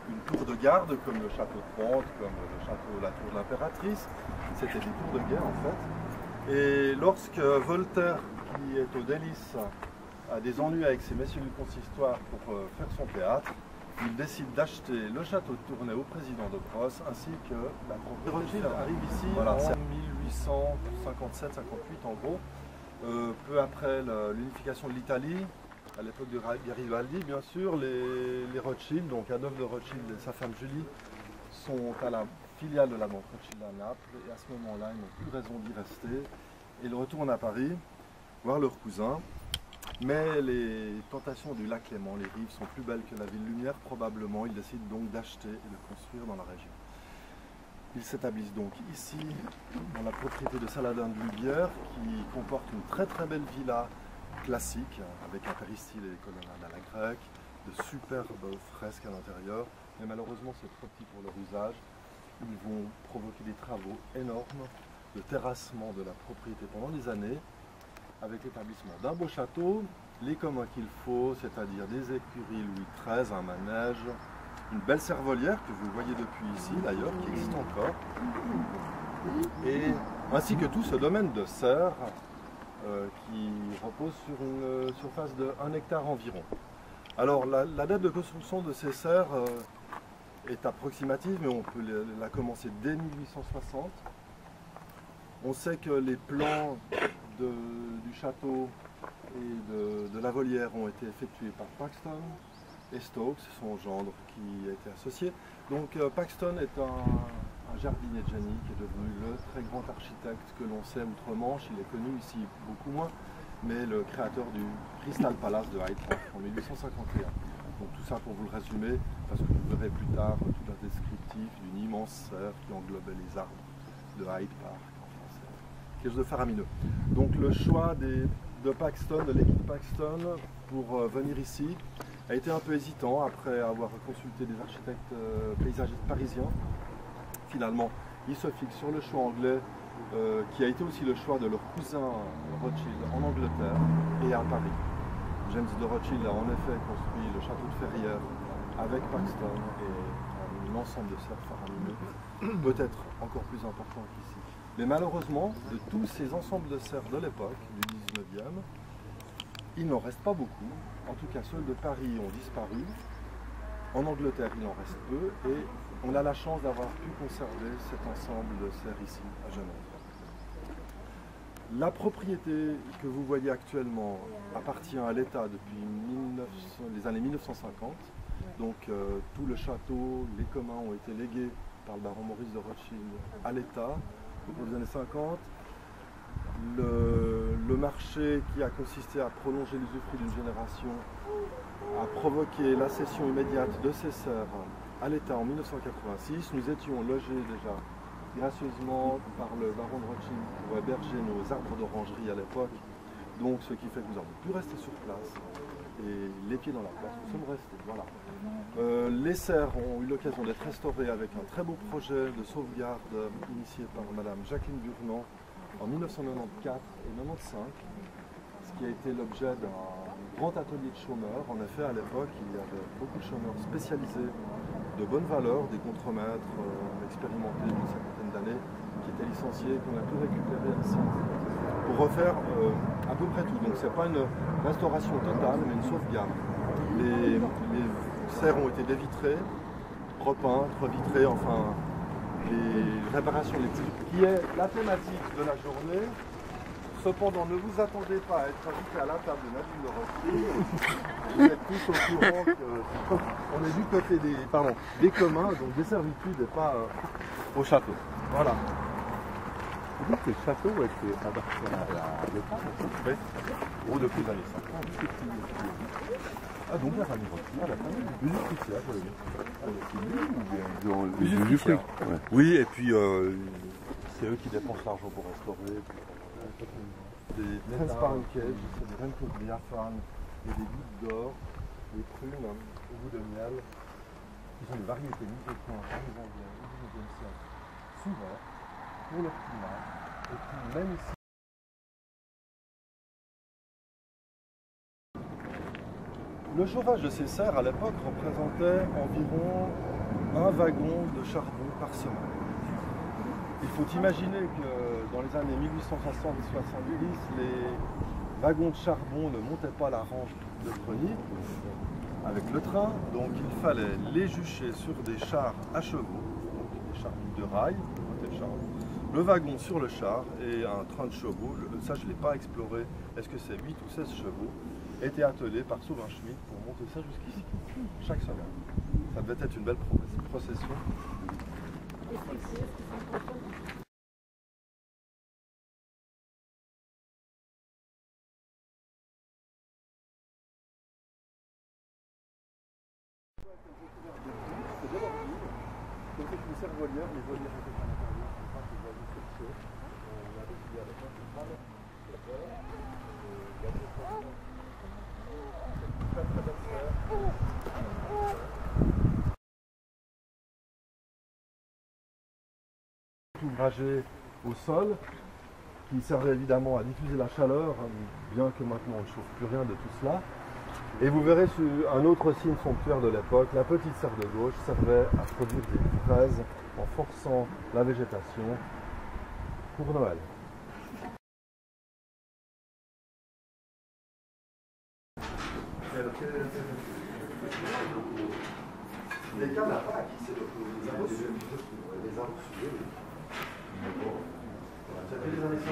une tour de garde comme le château de Pente, comme le château, la tour de l'Impératrice. C'était des tours de guerre en fait. Et lorsque Voltaire, qui est au Délices, a des ennuis avec ses messieurs du consistoire pour faire son théâtre, il décide d'acheter le château de Tournai au président de Brosse ainsi que la propriété. Rothschild arrive ici voilà, en 1857-58 en gros, peu après l'unification de l'Italie. À l'époque de Garibaldi, bien sûr, les Rothschild, donc Adolphe de Rothschild et sa femme Julie, sont à la filiale de la banque Rothschild à Naples, et à ce moment-là, ils n'ont plus raison d'y rester. Et ils retournent à Paris, voir leurs cousins. Mais les tentations du lac Léman, les rives, sont plus belles que la ville lumière, probablement. Ils décident donc d'acheter et de construire dans la région. Ils s'établissent donc ici, dans la propriété de Saladin de Lubière, qui comporte une très très belle villa classique, avec un péristyle et des colonnades à la grecque, de superbes fresques à l'intérieur, mais malheureusement c'est trop petit pour leur usage. Ils vont provoquer des travaux énormes de terrassement de la propriété pendant des années, avec l'établissement d'un beau château, les communs qu'il faut, c'est-à-dire des écuries Louis XIII, un manège, une belle cervolière que vous voyez depuis ici d'ailleurs, qui existe encore, et ainsi que tout ce domaine de serre qui repose sur une surface de 1 hectare environ. Alors la date de construction de ces serres est approximative, mais on peut la commencer dès 1860. On sait que les plans du château et de la volière ont été effectués par Paxton et Stokes, son gendre qui a été associé. Donc Paxton est un jardinier de génie qui est devenu le très grand architecte que l'on sait outre-Manche. Il est connu ici beaucoup moins, mais le créateur du Crystal Palace de Hyde Park en 1851. Donc tout ça pour vous le résumer, parce que vous verrez plus tard tout un descriptif d'une immense serre qui englobait les arbres de Hyde Park. Enfin, c'est quelque chose de faramineux. Donc le choix de Paxton, de l'équipe Paxton, pour venir ici, a été un peu hésitant après avoir consulté des architectes paysagistes parisiens. Finalement, ils se fixent sur le choix anglais, qui a été aussi le choix de leur cousin Rothschild en Angleterre et à Paris. James de Rothschild a en effet construit le château de Ferrières avec Paxton et un ensemble de serres faramineux, peut-être encore plus important qu'ici. Mais malheureusement, de tous ces ensembles de serres de l'époque, du 19e, il n'en reste pas beaucoup. En tout cas, ceux de Paris ont disparu. En Angleterre, il en reste peu et on a la chance d'avoir pu conserver cet ensemble de serres ici, à Genève. La propriété que vous voyez actuellement appartient à l'État depuis les années 1950. Donc tout le château, les communs ont été légués par le baron Maurice de Rothschild à l'État au cours des années 50. Le marché qui a consisté à prolonger l'usufruit d'une génération a provoqué la cession immédiate de ces serres à l'État en 1986. Nous étions logés déjà gracieusement par le baron de Rothschild pour héberger nos arbres d'orangerie à l'époque. Donc ce qui fait que nous avons pu rester sur place et les pieds dans la place, nous sommes restés. Voilà. Les serres ont eu l'occasion d'être restaurées avec un très beau projet de sauvegarde initié par Madame Jacqueline Burnand en 1994 et 1995, ce qui a été l'objet d'un grand atelier de chômeurs. En effet, à l'époque, il y avait beaucoup de chômeurs spécialisés de bonne valeur, des contremaîtres expérimentés d'une cinquantaine d'années, qui étaient licenciés et qu'on a pu récupérer ainsi pour refaire à peu près tout. Donc c'est pas une restauration totale, mais une sauvegarde. Les serres ont été dévitrées, repeintes, revitrées, enfin les réparations les plus qui est la thématique de la journée. Cependant, ne vous attendez pas à être invité à la table de Nadine de Rothschild. Vous êtes tous au courant qu'on est du côté des communs, donc des servitudes et pas au château. Voilà. Vous dites que le château appartient à l'État? Oui. Ou depuis les années 50. Ah donc la famille Rothschild, la famille usufruitière. Oui, et puis c'est eux qui dépensent l'argent pour restaurer. Des transparent cages, c'est des rennes diaphanes et des gouttes d'or, des prunes au goût de miel, qui sont des variétés mises au point par les Anglais au XIXe siècle, souvent pour leur climat, et puis même ici. Le chauffage de ces serres à l'époque représentait environ un wagon de charbon par semaine. Il faut imaginer que dans les années 1860-70, les wagons de charbon ne montaient pas la range de Preny avec le train, donc il fallait les jucher sur des chars à chevaux, donc des chars de rail, côté charbon, le wagon sur le char et un train de chevaux, ça je ne l'ai pas exploré, est-ce que c'est 8 ou 16 chevaux, était attelé par Sauvin Schmitt pour monter ça jusqu'ici, chaque semaine. Ça devait être une belle procession. C'est une cervolière, les volières étaient à l'intérieur, c'est pas que vous avez cherché. On a décidé avec un peu de très très belle serre. Ouvragé au sol, qui servait évidemment à diffuser la chaleur, bien que maintenant on ne chauffe plus rien de tout cela. Et vous verrez sur un autre signe somptuaire de l'époque, la petite serre de gauche servait à produire des fraises en forçant la végétation pour Noël. Les câbles à pas qui c'est les arbres sujets. Ça fait les années 50.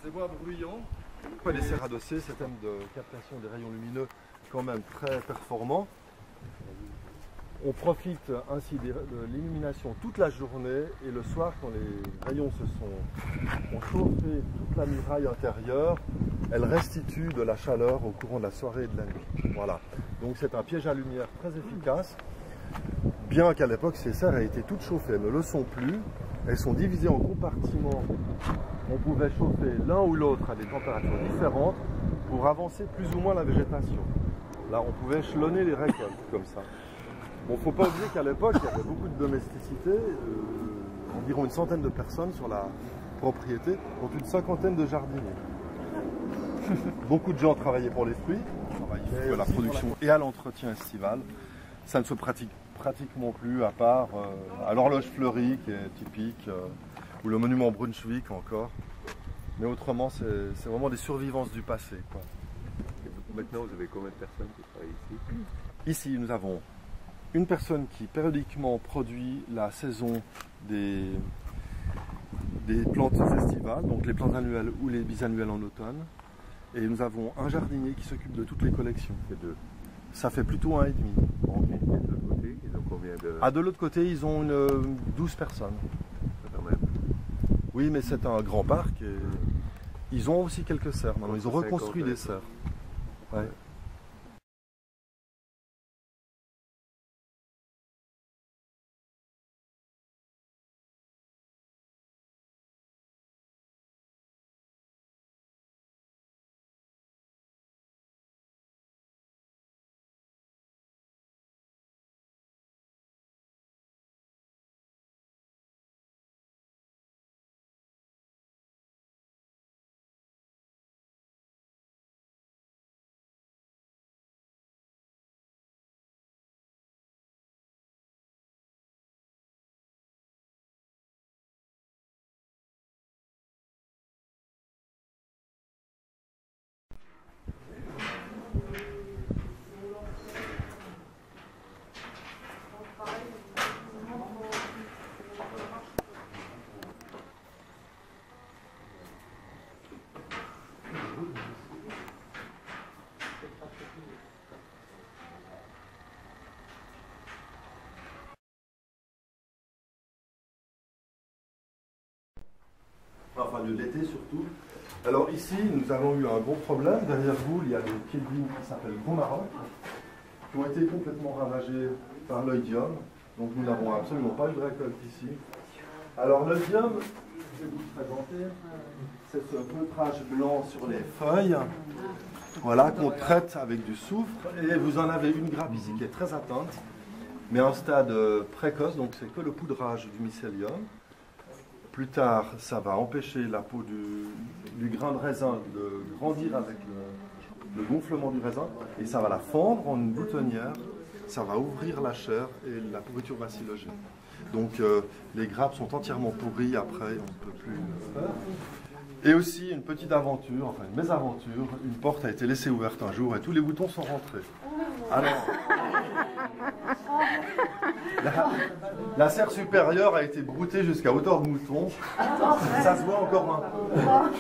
Ces bois bruyants, les serres adossées, système de captation des rayons lumineux quand même très performant. On profite ainsi de l'illumination toute la journée et le soir quand les rayons ont chauffé toute la muraille intérieure, elle restitue de la chaleur au courant de la soirée et de la nuit. Voilà. Donc c'est un piège à lumière très efficace, bien qu'à l'époque ces serres aient été toutes chauffées, elles ne le sont plus. Elles sont divisées en compartiments. On pouvait chauffer l'un ou l'autre à des températures différentes pour avancer plus ou moins la végétation. Là, on pouvait échelonner les récoltes comme ça. Bon, il ne faut pas oublier qu'à l'époque, il y avait beaucoup de domesticité, environ une centaine de personnes sur la propriété, dont une cinquantaine de jardiniers. Beaucoup de gens travaillaient pour les fruits, travaillaient à la production et à l'entretien estival. Ça ne se pratique pratiquement plus, à part à l'horloge fleurie qui est typique, ou le monument Brunswick encore. Mais autrement, c'est vraiment des survivances du passé, quoi. Et maintenant, vous avez combien de personnes qui travaillent ici? Ici, nous avons une personne qui périodiquement produit la saison des plantes estivales, donc les plantes annuelles ou les bisannuelles en automne. Et nous avons un jardinier qui s'occupe de toutes les collections. C'est deux. Ça fait plutôt 1,5. Bon, et de l'autre côté, ils ont combien de... Ah, de l'autre côté, ils ont 12 personnes. Quand même. Oui, mais c'est un grand parc et ils ont aussi quelques serres. Maintenant, ils ont reconstruit des serres. Ouais. aura lieu l'été surtout. Alors ici, nous avons eu un gros problème. Derrière vous, il y a des pieds de vigne qui s'appellent Gros Maroc, qui ont été complètement ravagés par l'oïdium. Donc nous n'avons absolument pas eu de récolte ici. Alors l'oïdium, je vais vous le présenter, c'est ce feutrage blanc sur les feuilles, voilà, qu'on traite avec du soufre. Et vous en avez une grappe ici qui est très atteinte, mais en stade précoce, donc c'est que le poudrage du mycélium. Plus tard, ça va empêcher la peau du grain de raisin de grandir avec le gonflement du raisin, et ça va la fendre en une boutonnière, ça va ouvrir la chair et la pourriture va s'y loger. Donc les grappes sont entièrement pourries, après on ne peut plus le faire. Et aussi une petite aventure, enfin une mésaventure, une porte a été laissée ouverte un jour et tous les boutons sont rentrés. Alors, la serre supérieure a été broutée jusqu'à hauteur de mouton. Ça se voit encore maintenant.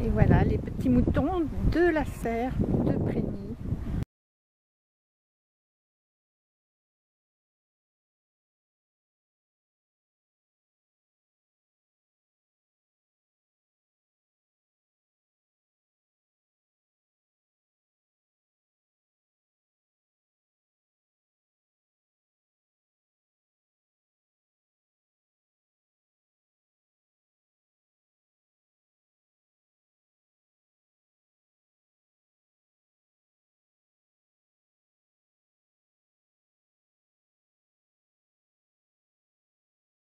Et voilà les petits moutons de la serre de Prégny.